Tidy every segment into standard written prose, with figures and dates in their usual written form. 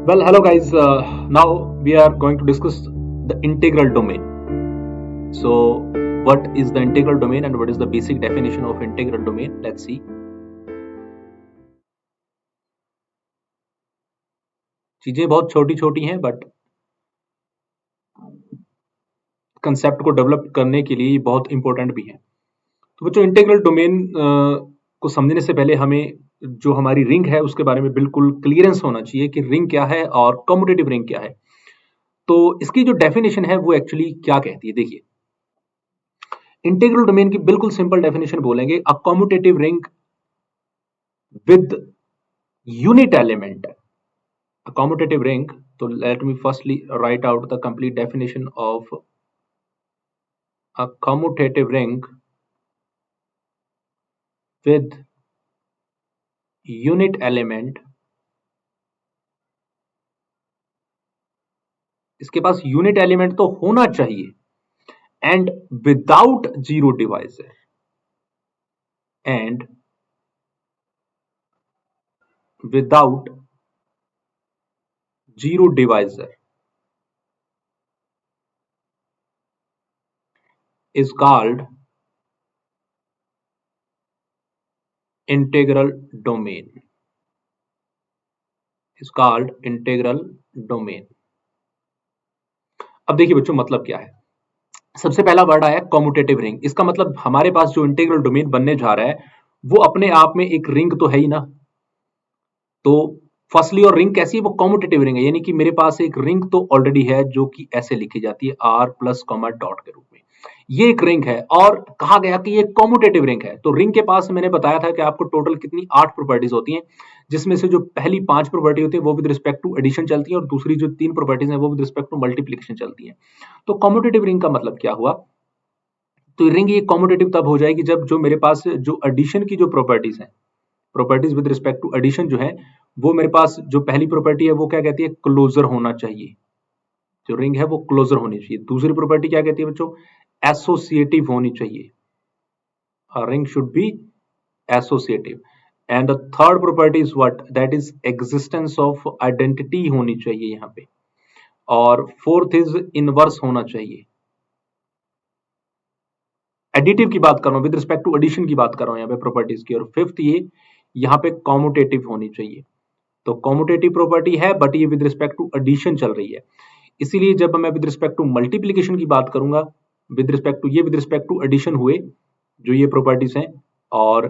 Well, hello guys. Now we are going to discuss the integral domain. So, what is the integral domain and what is the basic definition of integral domain? Let's see. चीजें बहुत छोटी छोटी हैं but concept को develop करने के लिए बहुत इंपॉर्टेंट भी है। तो बच्चों, इंटीग्रल डोमेन को समझने से पहले हमें जो हमारी रिंग है उसके बारे में बिल्कुल क्लियरेंस होना चाहिए कि रिंग क्या है और कम्यूटेटिव रिंग क्या है। तो इसकी जो डेफिनेशन है वो एक्चुअली क्या कहती है, देखिए। इंटीग्रल डोमेन की बिल्कुल सिंपल डेफिनेशन बोलेंगे, a commutative ring with unit element. A commutative ring, so let me firstly write out the complete definition of a commutative ring with unit element। इसके पास यूनिट एलिमेंट तो होना चाहिए and without zero divisor, and without zero divisor is called integral domain, is called integral domain। अब देखिए बच्चों, मतलब क्या है। सबसे पहला वर्ड आया कम्यूटेटिव रिंग। इसका मतलब हमारे पास जो इंटीग्रल डोमेन बनने जा रहा है वो अपने आप में एक रिंग तो है ही ना। तो फर्स्टली, और रिंग कैसी है, वो कम्यूटेटिव रिंग है, यानी कि मेरे पास एक रिंग तो ऑलरेडी है जो कि ऐसे लिखी जाती है आर प्लस कॉमा डॉट के रूप में। ये एक रिंग है और कहा गया कि ये कम्यूटेटिव रिंग है। तो रिंग के पास मैंने बताया था कि आपको टोटल कितनी 8 प्रॉपर्टीज होती हैं, जिसमें से जो पहली 5 प्रॉपर्टी होती है वो विद रिस्पेक्ट टू एडिशन चलती है और दूसरी जो 3 प्रॉपर्टीज हैं वो विद रिस्पेक्ट टू मल्टीप्लिकेशन चलती है। तो कम्यूटेटिव रिंग का मतलब क्या हुआ, तो रिंग ये कम्यूटेटिव तब हो जाएगी जब जो मेरे पास जो एडिशन की जो प्रॉपर्टीज हैं, properties with respect to addition जो है, वो मेरे पास जो पहली प्रॉपर्टी है वो क्या कहती है, क्लोजर होना चाहिए। जो रिंग है वो क्लोजर होनी चाहिए। दूसरी प्रॉपर्टी क्या कहती है बच्चों, एसोसिएटिव होनी चाहिए। Ring should be associative. And the third property is what, that is existence of identity होनी चाहिए यहाँ पे। और फोर्थ इज इनवर्स होना चाहिए। एडिटिव की बात कर रहा हूं, विद रिस्पेक्ट टू एडिशन की बात कर रहा हूं यहाँ पे प्रॉपर्टीज की। और फिफ्थ ये यहाँ पे कॉम्यूटेटिव होनी चाहिए। तो कॉम्यूटेटिव प्रॉपर्टी है बट ये विद रिस्पेक्ट टू एडिशन चल रही है। इसीलिए जब मैं विद रिस्पेक्ट टू मल्टीप्लिकेशन की बात करूंगा, विद रिस्पेक्ट टू एडिशन हुए जो ये प्रॉपर्टीज हैं, और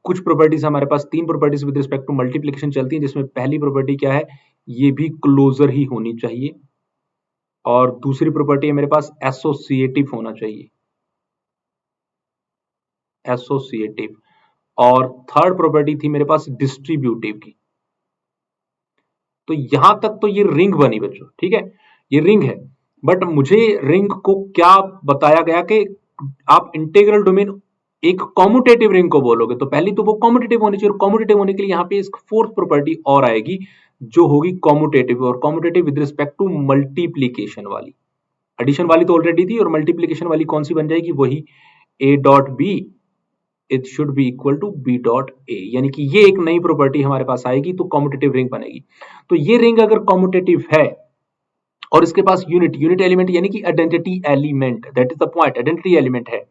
कुछ प्रॉपर्टीज हमारे पास 3 properties with respect to multiplication चलती हैं, जिसमें पहली प्रॉपर्टी क्या है, ये भी क्लोजर ही होनी चाहिए, और दूसरी प्रॉपर्टी है मेरे पास एसोसिएटिव होना चाहिए, एसोसिएटिव। और थर्ड प्रॉपर्टी थी मेरे पास डिस्ट्रीब्यूटिव की। तो यहां तक तो ये रिंग बनी बच्चों, ठीक है, ये रिंग है। बट मुझे रिंग को क्या बताया गया कि आप इंटीग्रल डोमेन एक कॉम्यूटेटिव रिंग को बोलोगे तो पहली तो वो कॉम्यूटेटिव होनी चाहिए, और कॉम्यूटेटिव होने के लिए यहाँ पे इस फोर्थ प्रॉपर्टी और आएगी जो होगी कॉम्यूटेटिव, और commutative with respect to multiplication वाली। एडिशन वाली तो ऑलरेडी थी, और मल्टीप्लीकेशन वाली कौन सी बन जाएगी, वही A dot B it should be equal to B dot A, यानी कि ये एक नई प्रॉपर्टी हमारे पास आएगी तो कॉम्यूटेटिव रिंग बनेगी। तो ये रिंग अगर कॉम्यूटेटिव है और इसके पास यूनिट एलिमेंट यानी कि identity element, that is the point, identity element है,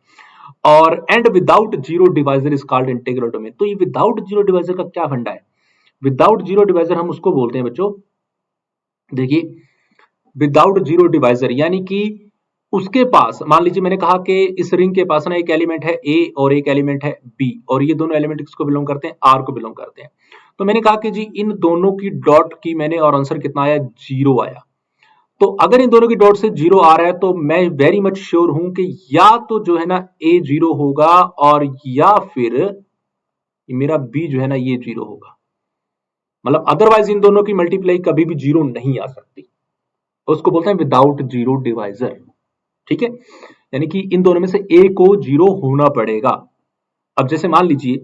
और and without zero divisor is called integral domain. तो ये विदाउट जीरो डिवाइजर का क्या फंडा है, विदाउट जीरो डिवाइजर हम उसको बोलते हैं बच्चों, देखिए, विदाउट जीरो डिवाइजर यानी कि उसके पास, मान लीजिए मैंने कहा कि इस रिंग के पास ना एक एलिमेंट है ए और एक एलिमेंट है बी, और ये दोनों एलिमेंट किसको बिलोंग करते हैं, आर को बिलोंग करते हैं। तो मैंने कहा कि जी इन दोनों की डॉट की मैंने, और आंसर कितना आया, 0 आया। तो अगर इन दोनों की डॉट से 0 आ रहा है तो मैं वेरी मच श्योर हूं कि या तो जो है ना ए 0 होगा, और या फिर मेरा बी जो है ना ये 0 होगा। मतलब अदरवाइज इन दोनों की मल्टीप्लाई कभी भी 0 नहीं आ सकती, उसको बोलते हैं विदाउट जीरो डिवाइजर, ठीक है। यानी कि इन दोनों में से ए को 0 होना पड़ेगा। अब जैसे मान लीजिए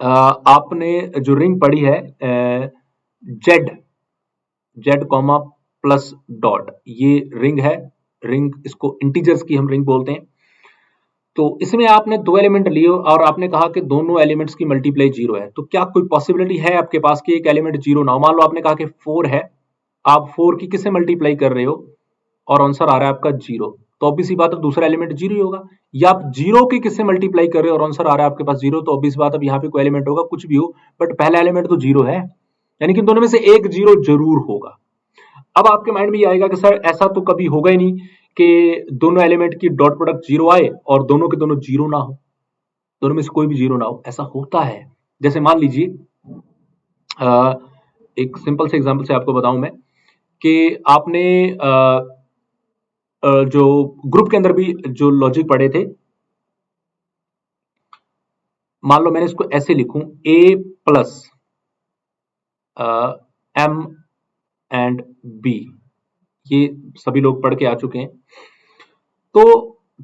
आपने जो रिंग पढ़ी है Z, Z comma plus dot, ये रिंग है, रिंग इसको इंटीजर्स की हम रिंग बोलते हैं। तो इसमें आपने दो एलिमेंट लिए और आपने कहा कि दोनों एलिमेंट्स की मल्टीप्लाई जीरो है, तो क्या कोई पॉसिबिलिटी है आपके पास कि एक एलिमेंट जीरो ना हो? मान लो आपने कहा कि 4 है, आप 4 की किससे मल्टीप्लाई कर रहे हो और आंसर आ रहा है आपका जीरो, तो ऑब्वियस सी बात है दूसरा एलिमेंट जीरो ही होगा। या आप जीरो की किससे मल्टीप्लाई कर रहे हो और आंसर आ रहा है आपके पास जीरो, तो ऑब्वियस बात है यहाँ पे कोई एलिमेंट होगा, कुछ भी हो, बट पहला एलिमेंट तो जीरो है, यानी कि दोनों में से एक जीरो जरूर होगा। अब आपके माइंड में ये आएगा कि सर ऐसा तो कभी होगा ही नहीं कि दोनों एलिमेंट की डॉट प्रोडक्ट जीरो आए और दोनों के दोनों जीरो ना हो, दोनों में से कोई भी जीरो ना हो। ऐसा होता है। जैसे मान लीजिए एक सिंपल से एग्जांपल से आपको बताऊं मैं कि आपने जो ग्रुप के अंदर भी जो लॉजिक पढ़े थे, मान लो मैंने इसको ऐसे लिखूं ए प्लस एम एंड बी, ये सभी लोग पढ़ के आ चुके हैं। तो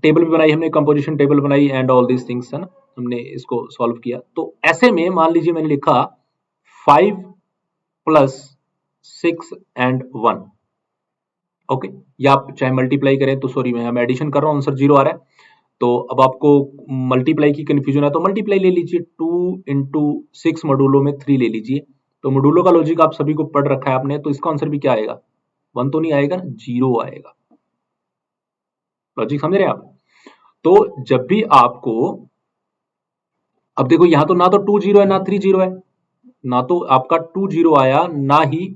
टेबल भी बनाई हमने, कंपोजिशन टेबल बनाई एंड ऑल दीज थिंग्स, है ना, हमने इसको सॉल्व किया। तो ऐसे में मान लीजिए मैंने लिखा 5 प्लस 6 एंड 1, ओके, या आप चाहे मल्टीप्लाई करें, तो सॉरी मैं एडिशन कर रहा हूं, आंसर जीरो आ रहा है। तो अब आपको मल्टीप्लाई की कंफ्यूजन है तो मल्टीप्लाई ले लीजिए, 2 इंटू 6 मॉड्यूलों में 3 ले लीजिए। तो मॉड्यूलों का लॉजिक आप सभी को पढ़ रखा है आपने, तो इसका आंसर भी क्या आएगा, 1 तो नहीं आएगा ना, जीरो आएगा। लॉजिक समझ रहे हैं आप? तो जब भी आपको, अब देखो यहां तो ना तो 2 जीरो है ना 3 जीरो है, ना तो आपका 2 जीरो आया ना ही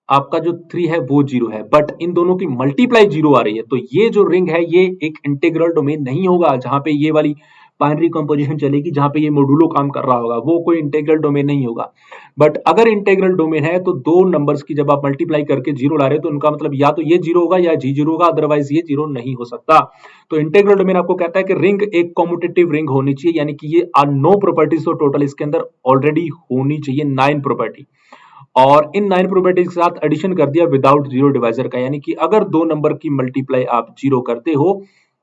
आपका जो 3 है वो जीरो है, बट इन दोनों की मल्टीप्लाई जीरो आ रही है। तो ये जो रिंग है ये एक इंटीग्रल डोमेन नहीं होगा, जहां पे ये वाली बाइनरी कंपोजिशन चलेगी, जहां पे ये मॉड्यूलो काम कर रहा होगा, वो कोई इंटीग्रल डोमेन नहीं होगा। बट अगर इंटीग्रल डोमेन है तो दो नंबर्स की जब आप मल्टीप्लाई करके जीरो ला रहे हो तो उनका मतलब या तो ये जीरो होगा या जी जीरो होगा, अदरवाइज ये जीरो नहीं हो सकता। तो इंटीग्रल डोमेन आपको कहता है कि रिंग एक कॉम्यूटेटिव रिंग होनी चाहिए, यानी कि ये 9 प्रॉपर्टीज तो टोटल इसके अंदर ऑलरेडी होनी चाहिए, 9 प्रॉपर्टी। और इन 9 प्रोपर्टीज के साथ एडिशन कर दिया विदाउट जीरो डिवाइजर का, यानी कि अगर दो नंबर की मल्टीप्लाई आप जीरो करते हो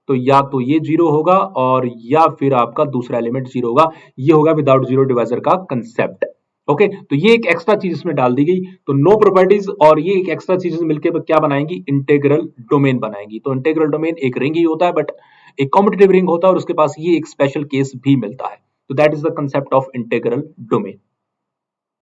तो या तो ये जीरो होगा और या फिर आपका दूसरा एलिमेंट जीरो होगा। ये होगा विदाउट जीरो डिवाइजर का कंसेप्ट। ओके, तो ये एक एक्स्ट्रा चीज इसमें डाल दी गई। तो नो प्रॉपर्टीज और ये एक एक्स्ट्रा चीज मिलकर क्या बनाएंगी, इंटीग्रल डोमेन बनाएंगी। तो इंटीग्रल डोमेन एक रिंग ही होता है, बट एक कॉम्पिटिटिव रिंग होता है और उसके पास ये एक स्पेशल केस भी मिलता है। तो that is the concept of integral domain.